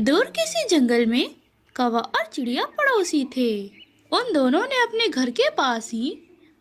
दूर किसी जंगल में कौवा और चिड़िया पड़ोसी थे। उन दोनों ने अपने घर के पास ही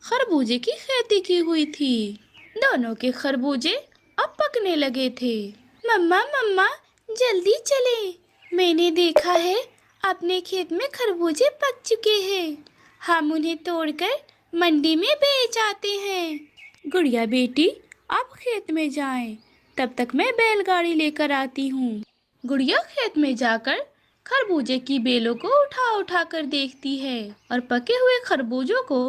खरबूजे की खेती की हुई थी। दोनों के खरबूजे अब पकने लगे थे। मम्मा मम्मा, जल्दी चले, मैंने देखा है अपने खेत में खरबूजे पक चुके हैं। हम उन्हें तोड़कर मंडी में बेच आते हैं। गुड़िया बेटी, आप खेत में जाएं, तब तक मैं बैलगाड़ी लेकर आती हूँ। गुड़िया खेत में जाकर खरबूजे की बेलों को उठा उठा कर देखती है और पके हुए खरबूजों को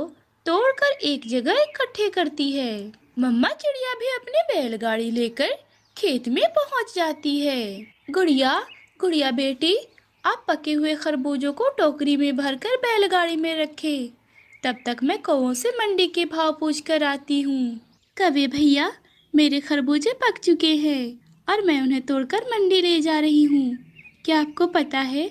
तोड़कर एक जगह इकट्ठे करती है। मम्मा चिड़िया भी अपनी बैलगाड़ी लेकर खेत में पहुंच जाती है। गुड़िया गुड़िया बेटी, आप पके हुए खरबूजों को टोकरी में भरकर बैलगाड़ी में रखें, तब तक मैं कौवों से मंडी के भाव पूछ कर आती हूँ। कभी भैया, मेरे खरबूजे पक चुके हैं और मैं उन्हें तोड़कर मंडी ले जा रही हूँ। क्या आपको पता है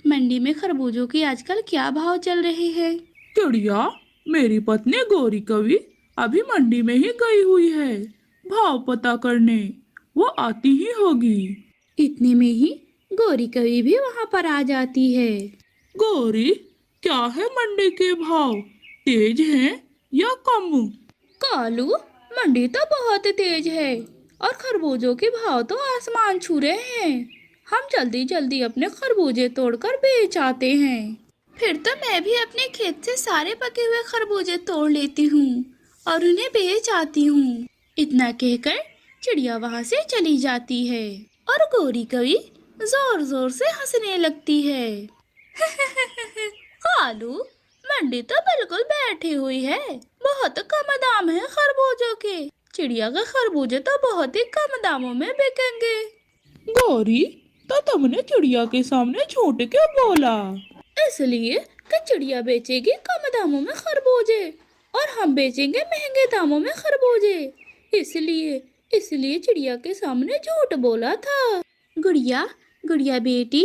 मंडी में खरबूजों की आजकल क्या भाव चल रहे हैं? चिड़िया, मेरी पत्नी गौरी कवि अभी मंडी में ही गई हुई है भाव पता करने। वो आती ही होगी। इतने में ही गौरी कवि भी वहाँ पर आ जाती है। गौरी, क्या है मंडी के भाव? तेज हैं या कम? कालू, मंडी तो बहुत तेज है और खरबूजों के भाव तो आसमान छू रहे हैं। हम जल्दी जल्दी अपने खरबूजे तोड़कर बेच आते हैं। फिर तो मैं भी अपने खेत से सारे पके हुए खरबूजे तोड़ लेती हूँ और उन्हें बेच आती हूँ। इतना कहकर चिड़िया वहाँ से चली जाती है और गौरी कवि जोर जोर से हंसने लगती है। कालू, मंडी तो बिल्कुल बैठी हुई है, बहुत कम दाम है खरबूजों के। चिड़िया के खरबूजे तो बहुत ही कम दामों में बिकेंगे। गौरी, तो तुमने चिड़िया के सामने झूठ क्यों बोला? इसलिए कि चिड़िया बेचेगी कम दामों में खरबूजे और हम बेचेंगे महंगे दामों में खरबूजे। इसलिए इसलिए चिड़िया के सामने झूठ बोला था। गुड़िया गुड़िया बेटी,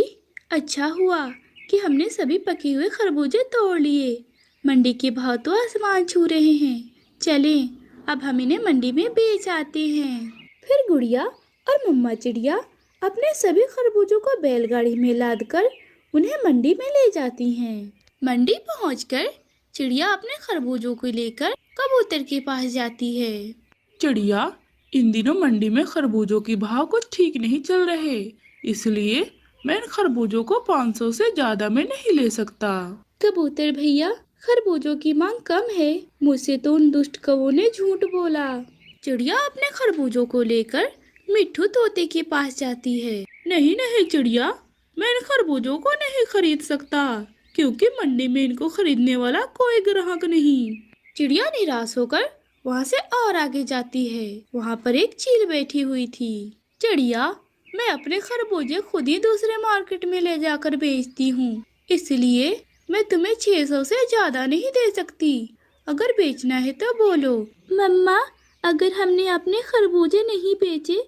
अच्छा हुआ कि हमने सभी पके हुए खरबूजे तोड़ लिए। मंडी के भाव तो आसमान छू रहे हैं। चलें, अब हम इन्हें मंडी में बेच आते हैं। फिर गुड़िया और मम्मा चिड़िया अपने सभी खरबूजों को बैलगाड़ी में लादकर उन्हें मंडी में ले जाती हैं। मंडी पहुंचकर चिड़िया अपने खरबूजों को लेकर कबूतर के पास जाती है। चिड़िया, इन दिनों मंडी में खरबूजों के भाव कुछ ठीक नहीं चल रहे, इसलिए मैं इन खरबूजों को 500 से ज्यादा में नहीं ले सकता। कबूतर भैया, खरबूजों की मांग कम है, मुझसे तो उन दुष्ट कौवों ने झूठ बोला। चिड़िया अपने खरबूजों को लेकर मिट्ठू तोते के पास जाती है। नहीं नहीं चिड़िया, मैं इन खरबूजों को नहीं खरीद सकता, क्योंकि मंडी में इनको खरीदने वाला कोई ग्राहक नहीं। चिड़िया निराश होकर वहाँ से और आगे जाती है। वहाँ पर एक चील बैठी हुई थी। चिड़िया, मैं अपने खरबूजे खुद ही दूसरे मार्केट में ले जाकर बेचती हूँ, इसलिए मैं तुम्हें 600 से ज्यादा नहीं दे सकती। अगर बेचना है तो बोलो। मम्मा, अगर हमने अपने खरबूजे नहीं बेचे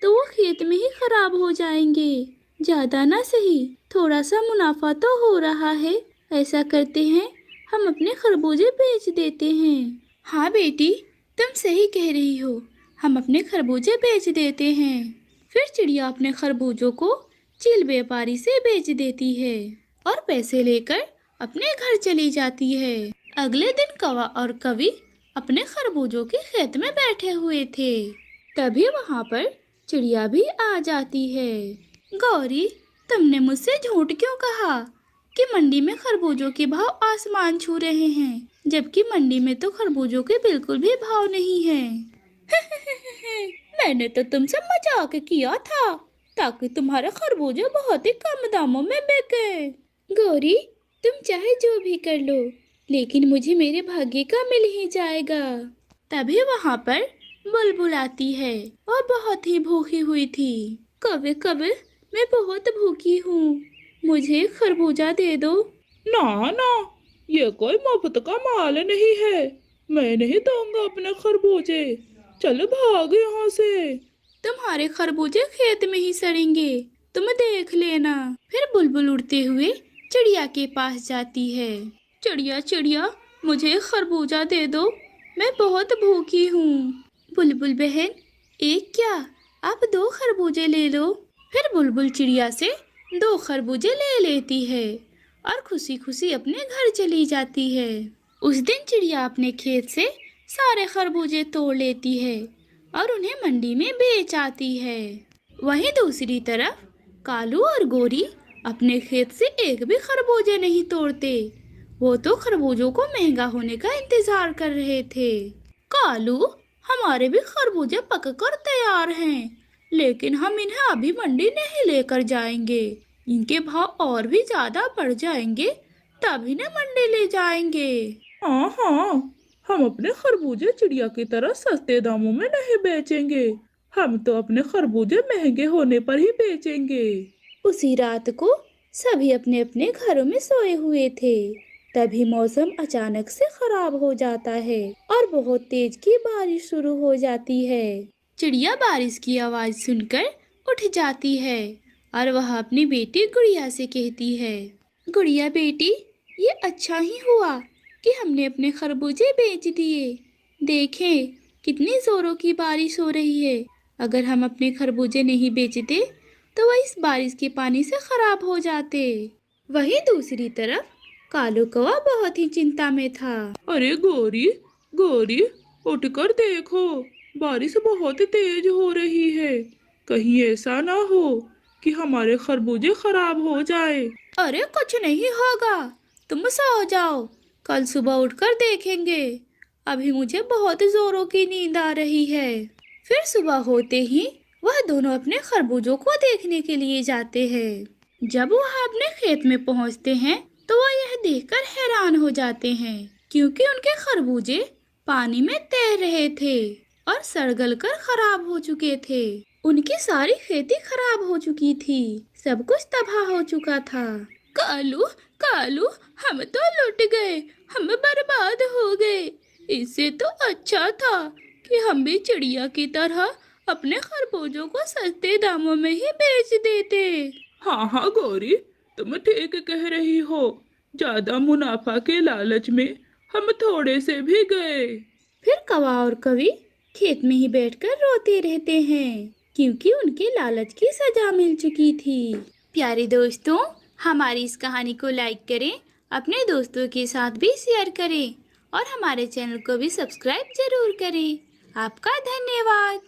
तो वो खेत में ही खराब हो जाएंगे। ज्यादा ना सही, थोड़ा सा मुनाफा तो हो रहा है। ऐसा करते हैं, हम अपने खरबूजे बेच देते हैं। हाँ बेटी, तुम सही कह रही हो, हम अपने खरबूजे बेच देते हैं। फिर चिड़िया अपने खरबूजों को चील व्यापारी से बेच देती है और पैसे लेकर अपने घर चली जाती है। अगले दिन कौवा और कवि अपने खरबूजों के खेत में बैठे हुए थे। तभी वहाँ पर चिड़िया भी आ जाती है। गौरी, तुमने मुझसे झूठ क्यों कहा कि मंडी में खरबूजों के भाव आसमान छू रहे हैं, जबकि मंडी में तो खरबूजों के बिल्कुल भी भाव नहीं है। मैंने तो तुमसे मजाक किया था ताकि तुम्हारे खरबूजे बहुत ही कम दामों में बिके। गौरी, तुम चाहे जो भी कर लो, लेकिन मुझे मेरे भाग्य का मिल ही जाएगा। तभी वहाँ पर बुलबुल आती है और बहुत ही भूखी हुई थी। कभी कभी मैं बहुत भूखी हूँ, मुझे खरबूजा दे दो। ना ना, ये कोई मुफ्त का माल नहीं है, मैं नहीं दूंगा अपने खरबूजे। चल भाग यहाँ से। तुम्हारे खरबूजे खेत में ही सड़ेंगे, तुम देख लेना। फिर बुलबुल उड़ते हुए चिड़िया के पास जाती है। चिड़िया चिड़िया, मुझे खरबूजा दे दो, मैं बहुत भूखी हूँ। बुलबुल बहन, एक क्या, आप 2 खरबूजे ले लो। फिर बुलबुल चिड़िया से दो खरबूजे ले लेती है और खुशी खुशी अपने घर चली जाती है। उस दिन चिड़िया अपने खेत से सारे खरबूजे तोड़ लेती है और उन्हें मंडी में बेच आती है। वहीं दूसरी तरफ कालू और गोरी अपने खेत से एक भी खरबूजे नहीं तोड़ते। वो तो खरबूजों को महंगा होने का इंतजार कर रहे थे। कालू, हमारे भी खरबूजे पककर तैयार हैं, लेकिन हम इन्हें अभी मंडी नहीं लेकर जाएंगे। इनके भाव और भी ज्यादा बढ़ जाएंगे, तब इन्हें मंडी ले जाएंगे। हाँ हाँ, हम अपने खरबूजे चिड़िया की तरह सस्ते दामों में नहीं बेचेंगे। हम तो अपने खरबूजे महंगे होने पर ही बेचेंगे। उसी रात को सभी अपने अपने घरों में सोए हुए थे। तभी मौसम अचानक से खराब हो जाता है और बहुत तेज की बारिश शुरू हो जाती है। चिड़िया बारिश की आवाज सुनकर उठ जाती है और वह अपनी बेटी गुड़िया से कहती है, गुड़िया बेटी, ये अच्छा ही हुआ कि हमने अपने खरबूजे बेच दिए। देखें कितनी जोरों की बारिश हो रही है। अगर हम अपने खरबूजे नहीं बेचते तो वह इस बारिश के पानी से खराब हो जाते। वहीं दूसरी तरफ कालू कौवा बहुत ही चिंता में था। अरे गोरी, गोरी, उठकर देखो, बारिश बहुत तेज हो रही है। कहीं ऐसा ना हो कि हमारे खरबूजे खराब हो जाए। अरे कुछ नहीं होगा, तुम सो जाओ, कल सुबह उठकर देखेंगे। अभी मुझे बहुत जोरों की नींद आ रही है। फिर सुबह होते ही वह दोनों अपने खरबूजों को देखने के लिए जाते हैं। जब वह अपने खेत में पहुंचते हैं तो वह यह देखकर हैरान हो जाते हैं, क्योंकि उनके खरबूजे पानी में तैर रहे थे और सड़गल कर खराब हो चुके थे। उनकी सारी खेती खराब हो चुकी थी, सब कुछ तबाह हो चुका था। कालू, कालू, हम तो लुट गए, हम बर्बाद हो गए। इससे तो अच्छा था कि हम भी चिड़िया की तरह अपने खरबूजों को सस्ते दामों में ही बेच देते। हाँ हाँ गौरी, तुम ठीक कह रही हो। ज्यादा मुनाफा के लालच में हम थोड़े से भी गए। फिर कौवा और कवि खेत में ही बैठकर रोते रहते हैं, क्योंकि उनके लालच की सजा मिल चुकी थी। प्यारे दोस्तों, हमारी इस कहानी को लाइक करें, अपने दोस्तों के साथ भी शेयर करें और हमारे चैनल को भी सब्सक्राइब जरूर करें। आपका धन्यवाद।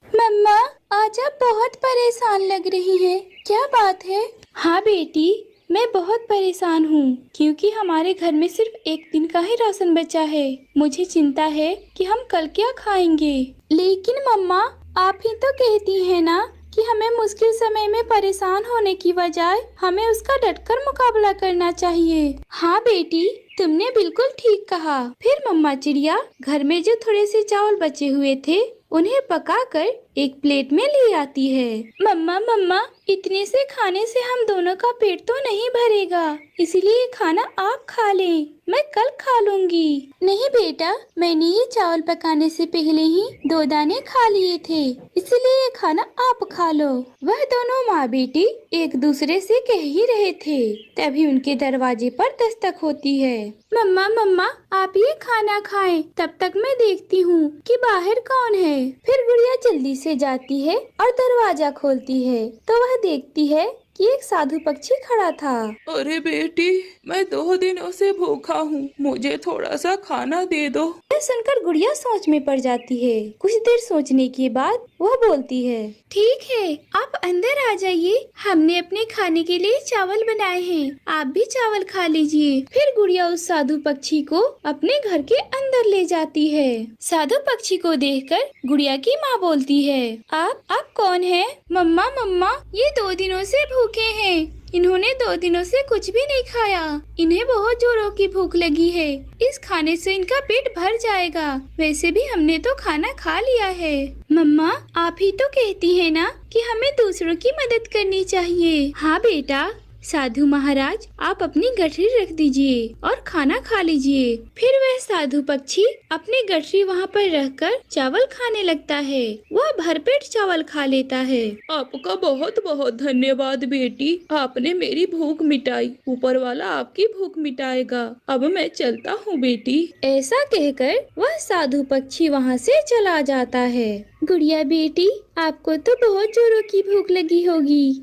मम्मा, आज आप बहुत परेशान लग रही हैं। क्या बात है? हाँ बेटी, मैं बहुत परेशान हूँ, क्योंकि हमारे घर में सिर्फ एक दिन का ही राशन बचा है। मुझे चिंता है कि हम कल क्या खाएंगे। लेकिन मम्मा, आप ही तो कहती हैं ना कि हमें मुश्किल समय में परेशान होने की बजाय हमें उसका डटकर मुकाबला करना चाहिए। हाँ बेटी, तुमने बिल्कुल ठीक कहा। फिर मम्मा चिड़िया घर में जो थोड़े से चावल बचे हुए थे उन्हें पकाकर एक प्लेट में ले आती है। मम्मा मम्मा, इतने से खाने से हम दोनों का पेट तो नहीं भरेगा, इसलिए ये खाना आप खा लें, मैं कल खा लूंगी। नहीं बेटा, मैंने ये चावल पकाने से पहले ही 2 दाने खा लिए थे, इसलिए ये खाना आप खा लो। वह दोनों माँ बेटी एक दूसरे से कह ही रहे थे, तभी उनके दरवाजे पर दस्तक होती है। मम्मा मम्मा, आप ये खाना खाएं, तब तक मैं देखती हूँ कि बाहर कौन है। फिर गुड़िया जल्दी से जाती है और दरवाजा खोलती है तो वह देखती है कि एक साधु पक्षी खड़ा था। अरे बेटी, मैं 2 दिनों से भूखा हूँ, मुझे थोड़ा सा खाना दे दो। यह सुनकर गुड़िया सोच में पड़ जाती है। कुछ देर सोचने के बाद वह बोलती है, ठीक है, आप अंदर आ जाइए, हमने अपने खाने के लिए चावल बनाए हैं, आप भी चावल खा लीजिए। फिर गुड़िया उस साधु पक्षी को अपने घर के अंदर ले जाती है। साधु पक्षी को देखकर गुड़िया की माँ बोलती है, आप कौन है? मम्मा मम्मा, ये 2 दिनों से भूखे हैं, इन्होंने 2 दिनों से कुछ भी नहीं खाया, इन्हें बहुत जोरों की भूख लगी है, इस खाने से इनका पेट भर जाएगा, वैसे भी हमने तो खाना खा लिया है। मम्मा, आप ही तो कहती है ना कि हमें दूसरों की मदद करनी चाहिए। हाँ बेटा, साधु महाराज, आप अपनी गठरी रख दीजिए और खाना खा लीजिए। फिर वह साधु पक्षी अपनी गठरी वहाँ पर रखकर चावल खाने लगता है। वह भरपेट चावल खा लेता है। आपका बहुत बहुत धन्यवाद बेटी, आपने मेरी भूख मिटाई, ऊपर वाला आपकी भूख मिटाएगा। अब मैं चलता हूँ बेटी। ऐसा कहकर वह साधु पक्षी वहाँ से चला जाता है। गुड़िया बेटी, आपको तो बहुत जोरों की भूख लगी होगी।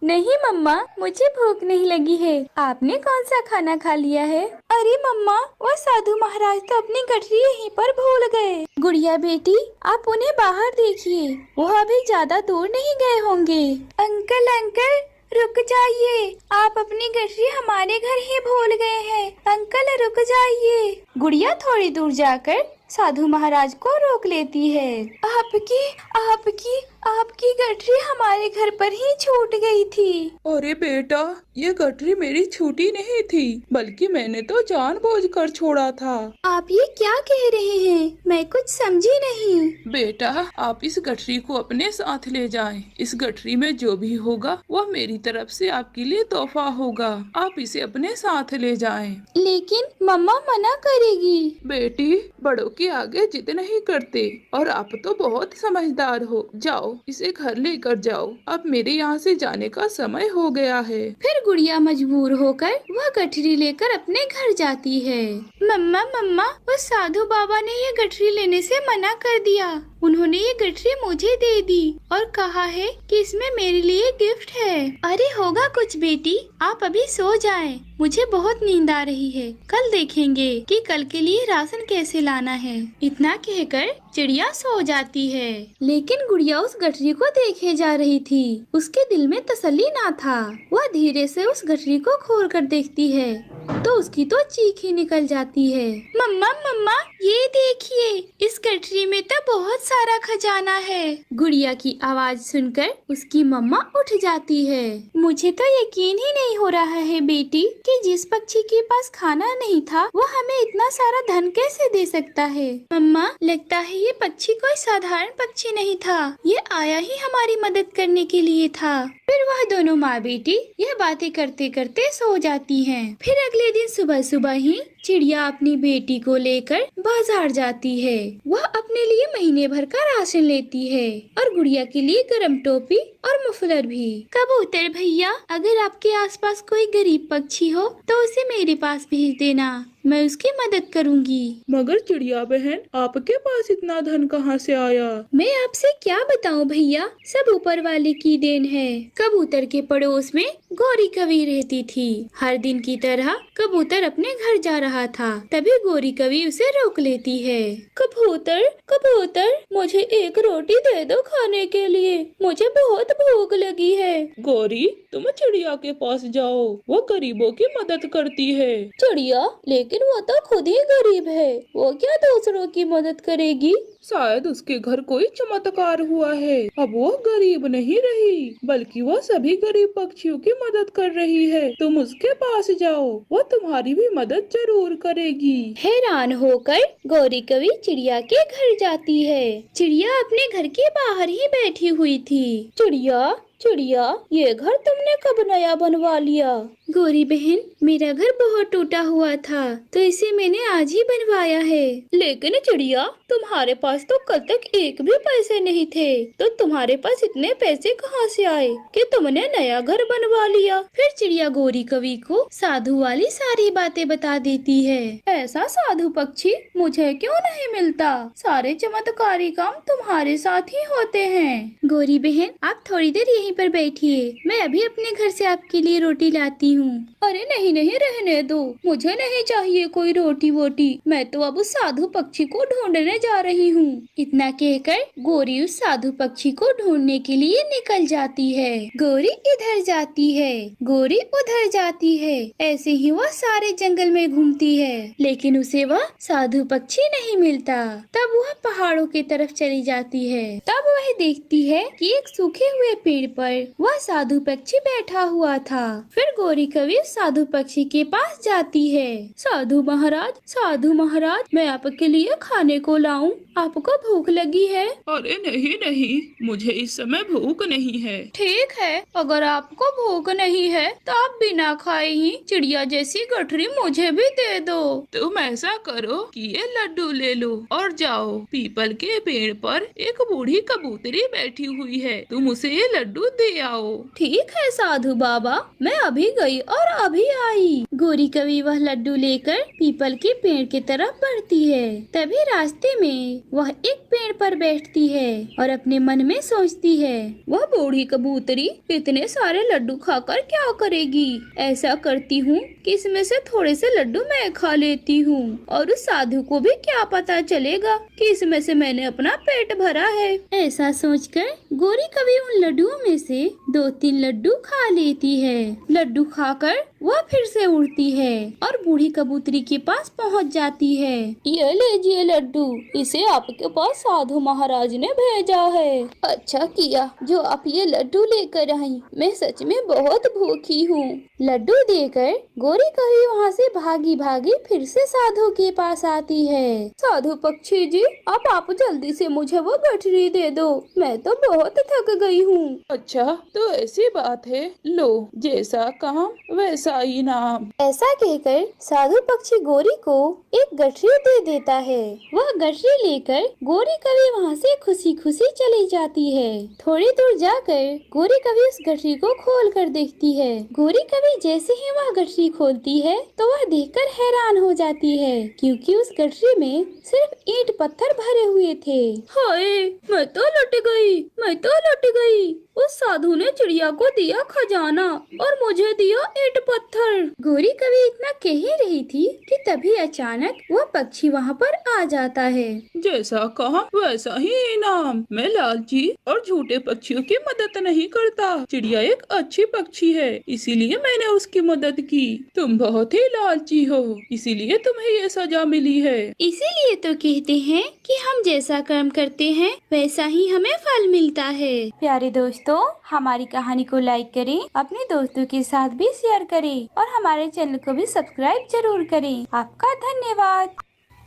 नहीं मम्मा, मुझे भूख नहीं लगी है। आपने कौन सा खाना खा लिया है? अरे मम्मा, वो साधु महाराज तो अपनी गठरी यहीं पर भूल गए। गुड़िया बेटी, आप उन्हें बाहर देखिए, वो अभी ज्यादा दूर नहीं गए होंगे। अंकल अंकल, रुक जाइए, आप अपनी गठरी हमारे घर ही भूल गए हैं। अंकल रुक जाइए। गुड़िया थोड़ी दूर जाकर साधु महाराज को रोक लेती है। आपकी आपकी आपकी गठरी हमारे घर पर ही छूट गई थी। अरे बेटा, ये गठरी मेरी छूटी नहीं थी, बल्कि मैंने तो जानबूझकर छोड़ा था। आप ये क्या कह रहे हैं? मैं कुछ समझी नहीं। बेटा, आप इस गठरी को अपने साथ ले जाएं। इस गठरी में जो भी होगा वह मेरी तरफ से आपके लिए तोहफा होगा। आप इसे अपने साथ ले जाएं। लेकिन मम्मा मना करेगी। बेटी, बड़ों के आगे जिद नहीं करते, और आप तो बहुत समझदार हो। जाओ, इसे घर लेकर जाओ। अब मेरे यहाँ से जाने का समय हो गया है। फिर गुड़िया मजबूर होकर वह गठरी लेकर अपने घर जाती है। मम्मा मम्मा, वो साधु बाबा ने ये गठरी लेने से मना कर दिया। उन्होंने ये गठरी मुझे दे दी और कहा है कि इसमें मेरे लिए गिफ्ट है। अरे होगा कुछ बेटी, आप अभी सो जाएं। मुझे बहुत नींद आ रही है। कल देखेंगे कि कल के लिए राशन कैसे लाना है। इतना कहकर चिड़िया सो जाती है। लेकिन गुड़िया उस गठरी को देखे जा रही थी। उसके दिल में तसल्ली ना था। वह धीरे से उस गठरी को खोल कर देखती है तो उसकी तो चीख ही निकल जाती है। मम्मा मम्मा, ये देखिए, इस गठरी में तो बहुत सारा खजाना है। गुड़िया की आवाज सुनकर उसकी मम्मा उठ जाती है। मुझे तो यकीन ही नहीं हो रहा है बेटी कि जिस पक्षी के पास खाना नहीं था वो हमें इतना सारा धन कैसे दे सकता है। मम्मा, लगता है ये पक्षी कोई साधारण पक्षी नहीं था। ये आया ही हमारी मदद करने के लिए था। फिर वह दोनों माँ बेटी यह बातें करते करते सो जाती हैं। फिर अगले दिन सुबह सुबह ही चिड़िया अपनी बेटी को लेकर बाजार जाती है। वह अपने लिए महीने भर का राशन लेती है और गुड़िया के लिए गरम टोपी और मफलर भी। कबूतर भैया, अगर आपके आसपास कोई गरीब पक्षी हो तो उसे मेरे पास भेज देना, मैं उसकी मदद करूंगी। मगर चिड़िया बहन, आपके पास इतना धन कहाँ से आया? मैं आपसे क्या बताऊं भैया, सब ऊपर वाले की देन है। कबूतर के पड़ोस में गौरी कवि रहती थी। हर दिन की तरह कबूतर अपने घर जा रहा था, तभी गौरी कवि उसे रोक लेती है। कबूतर कबूतर, मुझे एक रोटी दे दो खाने के लिए, मुझे बहुत भूख लगी है। गौरी, तुम चिड़िया के पास जाओ, वो गरीबों की मदद करती है। चिड़िया, लेकिन वो तो खुद ही गरीब है, वो क्या दूसरों की मदद करेगी? शायद उसके घर कोई चमत्कार हुआ है। अब वो गरीब नहीं रही, बल्कि वो सभी गरीब पक्षियों की मदद कर रही है। तुम उसके पास जाओ, वो तुम्हारी भी मदद जरूर करेगी। हैरान होकर गौरी कवि चिड़िया के घर जाती है। चिड़िया अपने घर के बाहर ही बैठी हुई थी। चिड़िया चिड़िया, ये घर तुमने कब नया बनवा लिया? गौरी बहन, मेरा घर बहुत टूटा हुआ था तो इसे मैंने आज ही बनवाया है। लेकिन चिड़िया, तुम्हारे पास तो कल तक एक भी पैसे नहीं थे, तो तुम्हारे पास इतने पैसे कहाँ से आए कि तुमने नया घर बनवा लिया? फिर चिड़िया गौरी कवि को साधु वाली सारी बातें बता देती है। ऐसा साधु पक्षी मुझे क्यों नहीं मिलता? सारे चमत्कारी काम तुम्हारे साथ ही होते हैं। गौरी बहन, आप थोड़ी देर यहीं पर बैठिए, मैं अभी अपने घर से आपके लिए रोटी लाती हूँ। अरे नहीं नहीं, रहने दो, मुझे नहीं चाहिए कोई रोटी वोटी, मैं तो अब उस साधु पक्षी को ढूंढने जा रही हूँ। इतना कहकर गौरी उस साधु पक्षी को ढूंढने के लिए निकल जाती है। गौरी इधर जाती है, गौरी उधर जाती है, ऐसे ही वह सारे जंगल में घूमती है, लेकिन उसे वह साधु पक्षी नहीं मिलता। तब वह पहाड़ों की तरफ चली जाती है। तब वह देखती है कि एक सूखे हुए पेड़ पर वह साधु पक्षी बैठा हुआ था। फिर गौरी कवि साधु पक्षी के पास जाती है। साधु महाराज, मैं आपके लिए खाने को लाऊं? आपको भूख लगी है? अरे नहीं नहीं, मुझे इस समय भूख नहीं है। ठीक है, अगर आपको भूख नहीं है तो आप बिना खाए ही चिड़िया जैसी गठरी मुझे भी दे दो। तुम ऐसा करो कि ये लड्डू ले लो और जाओ। पीपल के पेड़ पर एक बूढ़ी कबूतरी बैठी हुई है, तुम उसे ये लड्डू दे आओ। ठीक है साधु बाबा, मैं अभी गई और अभी आई। गौरी कवि वह लड्डू लेकर पीपल के पेड़ की तरफ बढ़ती है। तभी रास्ते में वह एक पेड़ पर बैठती है और अपने मन में सोचती है, वह बूढ़ी कबूतरी इतने सारे लड्डू खाकर क्या करेगी। ऐसा करती हूँ कि इसमें से थोड़े से लड्डू मैं खा लेती हूँ और उस साधु को भी क्या पता चलेगा कि इसमें से मैंने अपना पेट भरा है। ऐसा सोचकर गौरी कवि उन लड्डुओं में से 2-3 लड्डू खा लेती है। लड्डू खाकर वह फिर से उड़ती है और बूढ़ी कबूतरी के पास पहुंच जाती है। ये लीजिए लड्डू, इसे आपके पास साधु महाराज ने भेजा है। अच्छा किया जो आप ये लड्डू लेकर आई, मैं सच में बहुत भूखी हूँ। लड्डू देकर गौरी कवि वहाँ से भागी भागी फिर से साधु के पास आती है। साधु पक्षी जी, अब आप जल्दी से मुझे वो गठरी दे दो, मैं तो बहुत थक गई हूँ। अच्छा तो ऐसी बात है, लो जैसा काम वैसा इनाम। ऐसा कहकर साधु पक्षी गौरी को एक गठरी दे देता है। वह गठरी लेकर गौरी कवि वहाँ से खुशी खुशी चली जाती है। थोड़ी दूर जाकर गौरी कवि उस गठरी को खोल कर देखती है। गौरी कवि जैसे ही वह गठरी खोलती है तो वह देखकर हैरान हो जाती है, क्योंकि उस गठरी में सिर्फ ईंट पत्थर भरे हुए थे। हाय, मैं तो लुट गई, मैं तो लुट गई। उस साधु ने चिड़िया को दिया खजाना और मुझे दिया ईंट पत्थर। गौरी कवि इतना कह ही रही थी कि तभी अचानक वह पक्षी वहाँ पर आ जाता है। जैसा कहा वैसा ही इनाम। मैं लालची और झूठे पक्षियों की मदद नहीं करता। चिड़िया एक अच्छी पक्षी है, इसीलिए मैंने उसकी मदद की। तुम बहुत ही लालची हो, इसीलिए तुम्हें ये सजा मिली है। इसीलिए तो कहते हैं कि हम जैसा कर्म करते हैं वैसा ही हमें फल मिलता है। प्यारे दोस्तों, हमारी कहानी को लाइक करें, अपने दोस्तों के साथ भी शेयर करें और हमारे चैनल को भी सब्सक्राइब जरूर करें। आपका धन्यवाद।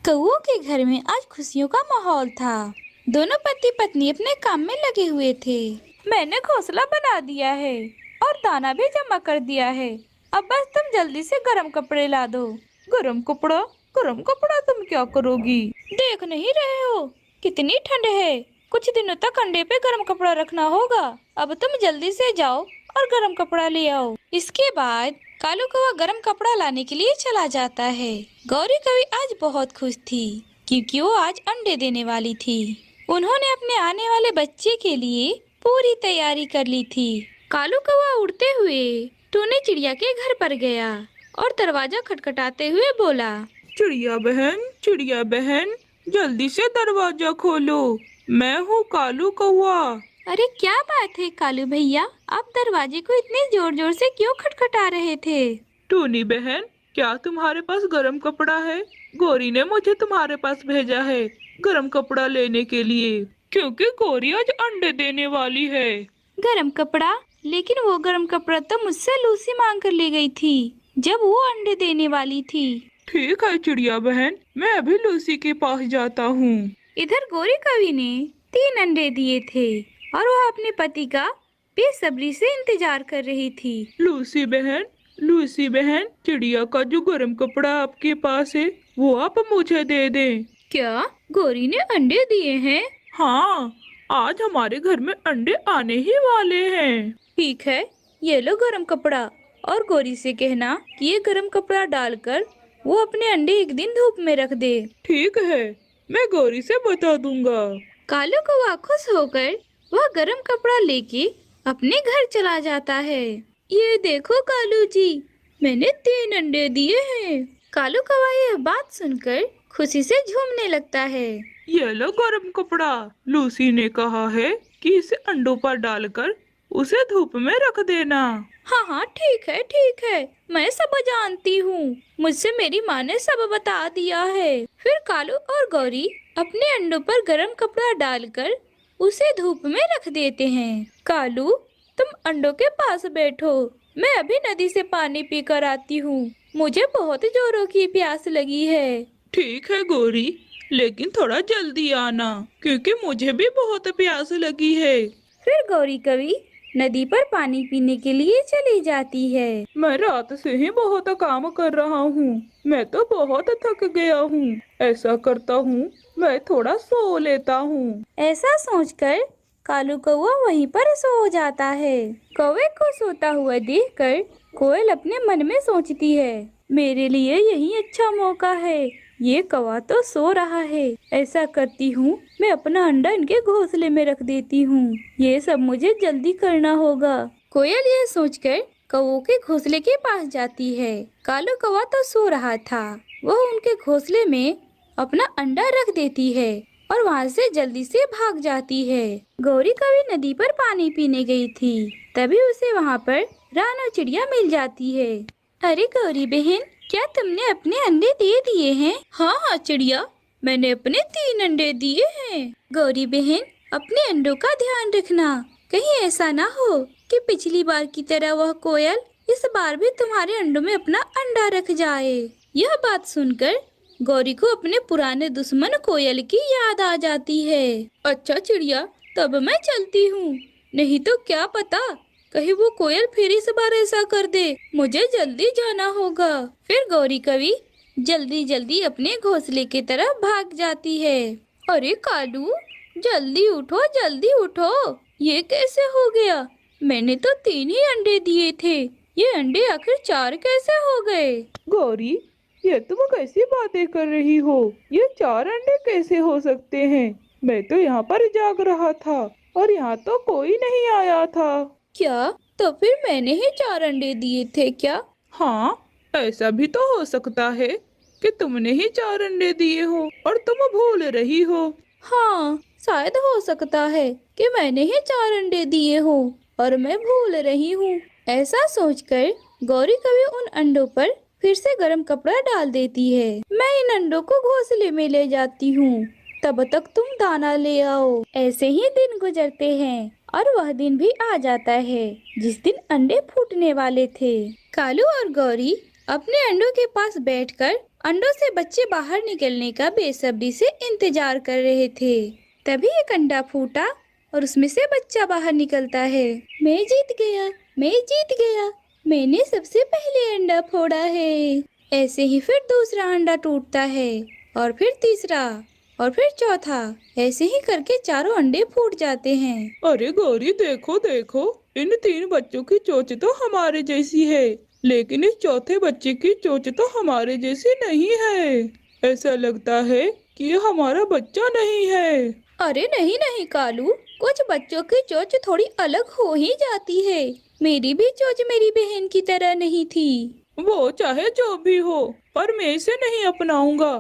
कौओं के घर में आज खुशियों का माहौल था। दोनों पति पत्नी अपने काम में लगे हुए थे। मैंने घोंसला बना दिया है और दाना भी जमा कर दिया है। अब बस तुम जल्दी से गर्म कपड़े ला दो। गरम कपड़ा? गरम कपड़ा तुम क्या करोगी? देख नहीं रहे हो कितनी ठंड है, कुछ दिनों तक अंडे पे गर्म कपड़ा रखना होगा। अब तुम जल्दी से जाओ और गर्म कपड़ा ले आओ। इसके बाद कालू कौवा गर्म कपड़ा लाने के लिए चला जाता है। गौरी कवि आज बहुत खुश थी, क्योंकि वो आज अंडे देने वाली थी। उन्होंने अपने आने वाले बच्चे के लिए पूरी तैयारी कर ली थी। कालू कौवा उड़ते हुए टूनी चिड़िया के घर पर गया और दरवाजा खटखटाते हुए बोला, चिड़िया बहन, जल्दी से दरवाजा खोलो, मैं हूँ कालू कौवा। अरे क्या बात है कालू भैया, आप दरवाजे को इतने जोर जोर से क्यों खटखटा रहे थे? टूनी बहन, क्या तुम्हारे पास गरम कपड़ा है? गौरी ने मुझे तुम्हारे पास भेजा है गरम कपड़ा लेने के लिए, क्योंकि गौरी आज अंडे देने वाली है। गरम कपड़ा? लेकिन वो गरम कपड़ा तो मुझसे लूसी मांग कर ले गई थी जब वो अंडे देने वाली थी। ठीक है चिड़िया बहन, मैं अभी लूसी के पास जाता हूँ। इधर गौरी कवि ने 3 अंडे दिए थे और वह अपने पति का बेसब्री से इंतजार कर रही थी। लूसी बहन, चिड़िया का जो गरम कपड़ा आपके पास है वो आप मुझे दे दें। क्या गौरी ने अंडे दिए हैं? हाँ, आज हमारे घर में अंडे आने ही वाले हैं। ठीक है, ये लो गरम कपड़ा और गौरी से कहना कि ये गरम कपड़ा डालकर वो अपने अंडे एक दिन धूप में रख दे। ठीक है, मैं गौरी से बता दूंगा। कालू कौवा खुश होकर वह गरम कपड़ा लेके अपने घर चला जाता है। ये देखो कालू जी, मैंने 3 अंडे दिए हैं। कालू कौवा यह बात सुनकर खुशी से झूमने लगता है। ये लो गरम कपड़ा, लूसी ने कहा है कि इसे अंडों पर डालकर उसे धूप में रख देना। हाँ हाँ ठीक है, मैं सब जानती हूँ, मुझसे मेरी माँ ने सब बता दिया है। फिर कालू और गौरी अपने अंडों पर गरम कपड़ा डालकर उसे धूप में रख देते हैं। कालू, तुम अंडों के पास बैठो, मैं अभी नदी से पानी पी कर आती हूँ, मुझे बहुत जोरों की प्यास लगी है। ठीक है गौरी, लेकिन थोड़ा जल्दी आना, क्योंकि मुझे भी बहुत प्यास लगी है। फिर गौरी कवि नदी पर पानी पीने के लिए चली जाती है। मैं रात से ही बहुत काम कर रहा हूँ, मैं तो बहुत थक गया हूँ। ऐसा करता हूँ, मैं थोड़ा सो लेता हूँ। ऐसा सोचकर कालू कौवा वहीं पर सो जाता है। कौवे को सोता हुआ देखकर कोयल अपने मन में सोचती है, मेरे लिए यही अच्छा मौका है। ये कौवा तो सो रहा है, ऐसा करती हूँ मैं अपना अंडा इनके घोंसले में रख देती हूँ। ये सब मुझे जल्दी करना होगा। कोयल यह सोचकर कौवों के घोंसले के पास जाती है। कालू कौवा तो सो रहा था। वह उनके घोंसले में अपना अंडा रख देती है और वहाँ से जल्दी से भाग जाती है। गौरी कभी नदी पर पानी पीने गई थी, तभी उसे वहाँ पर रानो चिड़िया मिल जाती है। अरे गौरी बहन, क्या तुमने अपने अंडे दे दिए हैं? हाँ हाँ चिड़िया, मैंने अपने 3 अंडे दिए हैं। गौरी बहन, अपने अंडों का ध्यान रखना, कहीं ऐसा ना हो कि पिछली बार की तरह वह कोयल इस बार भी तुम्हारे अंडों में अपना अंडा रख जाए। यह बात सुनकर गौरी को अपने पुराने दुश्मन कोयल की याद आ जाती है। अच्छा चिड़िया, तब मैं चलती हूँ, नहीं तो क्या पता कहीं वो कोयल फिर इस बार ऐसा कर दे। मुझे जल्दी जाना होगा। फिर गौरी कवि जल्दी जल्दी अपने घोंसले की तरफ भाग जाती है। अरे कालू, जल्दी उठो जल्दी उठो, ये कैसे हो गया? मैंने तो 3 ही अंडे दिए थे, ये अंडे आखिर 4 कैसे हो गए? गौरी, ये तुम कैसी बातें कर रही हो? ये 4 अंडे कैसे हो सकते हैं? मैं तो यहाँ पर जाग रहा था और यहाँ तो कोई नहीं आया था। क्या? तो फिर मैंने ही 4 अंडे दिए थे क्या? हाँ, ऐसा भी तो हो सकता है कि तुमने ही 4 अंडे दिए हो और तुम भूल रही हो। हाँ, शायद हो सकता है कि मैंने ही 4 अंडे दिए हो और मैं भूल रही हूँ। ऐसा सोचकर गौरी कभी उन अंडों पर फिर से गर्म कपड़ा डाल देती है। मैं इन अंडों को घोंसले में ले जाती हूँ, तब तक तुम दाना ले आओ। ऐसे ही दिन गुजरते हैं और वह दिन भी आ जाता है जिस दिन अंडे फूटने वाले थे। कालू और गौरी अपने अंडों के पास बैठकर अंडों से बच्चे बाहर निकलने का बेसब्री से इंतजार कर रहे थे। तभी एक अंडा फूटा और उसमें से बच्चा बाहर निकलता है। मैं जीत गया, मैं जीत गया, मैंने सबसे पहले अंडा फोड़ा है। ऐसे ही फिर दूसरा अंडा टूटता है और फिर तीसरा और फिर चौथा। ऐसे ही करके 4 अंडे फूट जाते हैं। अरे गौरी, देखो देखो, इन 3 बच्चों की चोंच तो हमारे जैसी है, लेकिन इस चौथे बच्चे की चोंच तो हमारे जैसी नहीं है। ऐसा लगता है कि ये हमारा बच्चा नहीं है। अरे नहीं नहीं कालू, कुछ बच्चों की चोंच थोड़ी अलग हो ही जाती है। मेरी भी चोंच मेरी बहन की तरह नहीं थी। वो चाहे जो भी हो, पर मैं इसे नहीं अपनाऊंगा।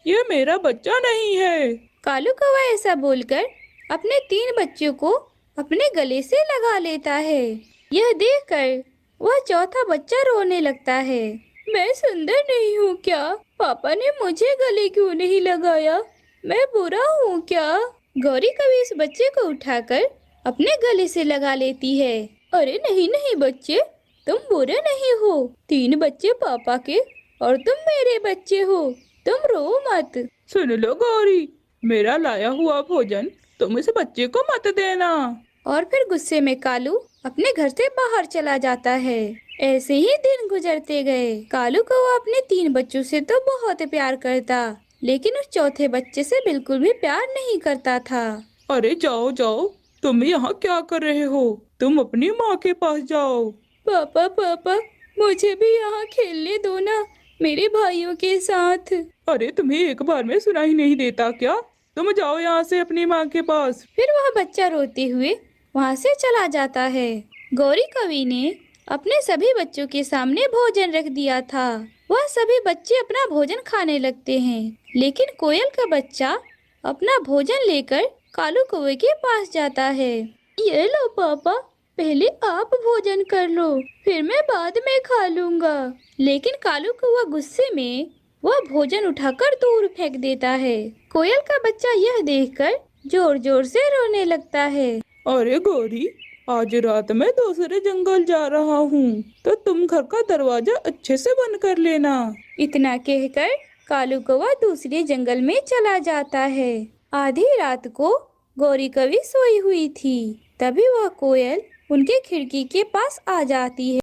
ये मेरा बच्चा नहीं है। कालू कौवा ऐसा बोलकर अपने 3 बच्चों को अपने गले से लगा लेता है। यह देखकर वह चौथा बच्चा रोने लगता है। मैं सुंदर नहीं हूँ क्या? पापा ने मुझे गले क्यों नहीं लगाया? मैं बुरा हूँ क्या? गौरी कभी इस बच्चे को उठाकर अपने गले से लगा लेती है। अरे नहीं नहीं बच्चे, तुम बुरे नहीं हो। 3 बच्चे पापा के और तुम मेरे बच्चे हो, तुम रो मत। सुन लो गौरी, मेरा लाया हुआ भोजन तुम इस बच्चे को मत देना। और फिर गुस्से में कालू अपने घर से बाहर चला जाता है। ऐसे ही दिन गुजरते गए। कालू को वो अपने 3 बच्चों से तो बहुत प्यार करता, लेकिन उस चौथे बच्चे से बिल्कुल भी प्यार नहीं करता था। अरे जाओ जाओ, तुम यहाँ क्या कर रहे हो? तुम अपनी माँ के पास जाओ। पापा पापा, मुझे भी यहाँ खेलने दो ना, मेरे भाइयों के साथ। अरे तुम्हें एक बार में सुनाई नहीं देता क्या? तुम जाओ यहाँ से अपनी माँ के पास। फिर वह बच्चा रोते हुए वहाँ से चला जाता है। गौरी कवि ने अपने सभी बच्चों के सामने भोजन रख दिया था। वह सभी बच्चे अपना भोजन खाने लगते हैं, लेकिन कोयल का बच्चा अपना भोजन लेकर कालू कौवे के पास जाता है। ये लो पापा, पहले आप भोजन कर लो, फिर मैं बाद में खा लूँगा। लेकिन कालू कौवा गुस्से में वह भोजन उठाकर दूर फेंक देता है। कोयल का बच्चा यह देखकर जोर जोर से रोने लगता है। अरे गौरी, आज रात मैं दूसरे जंगल जा रहा हूँ, तो तुम घर का दरवाजा अच्छे से बंद कर लेना। इतना कहकर कालू कौवा दूसरे जंगल में चला जाता है। आधी रात को गौरी कवि सोई हुई थी, तभी वह कोयल उनके खिड़की के पास आ जाती है।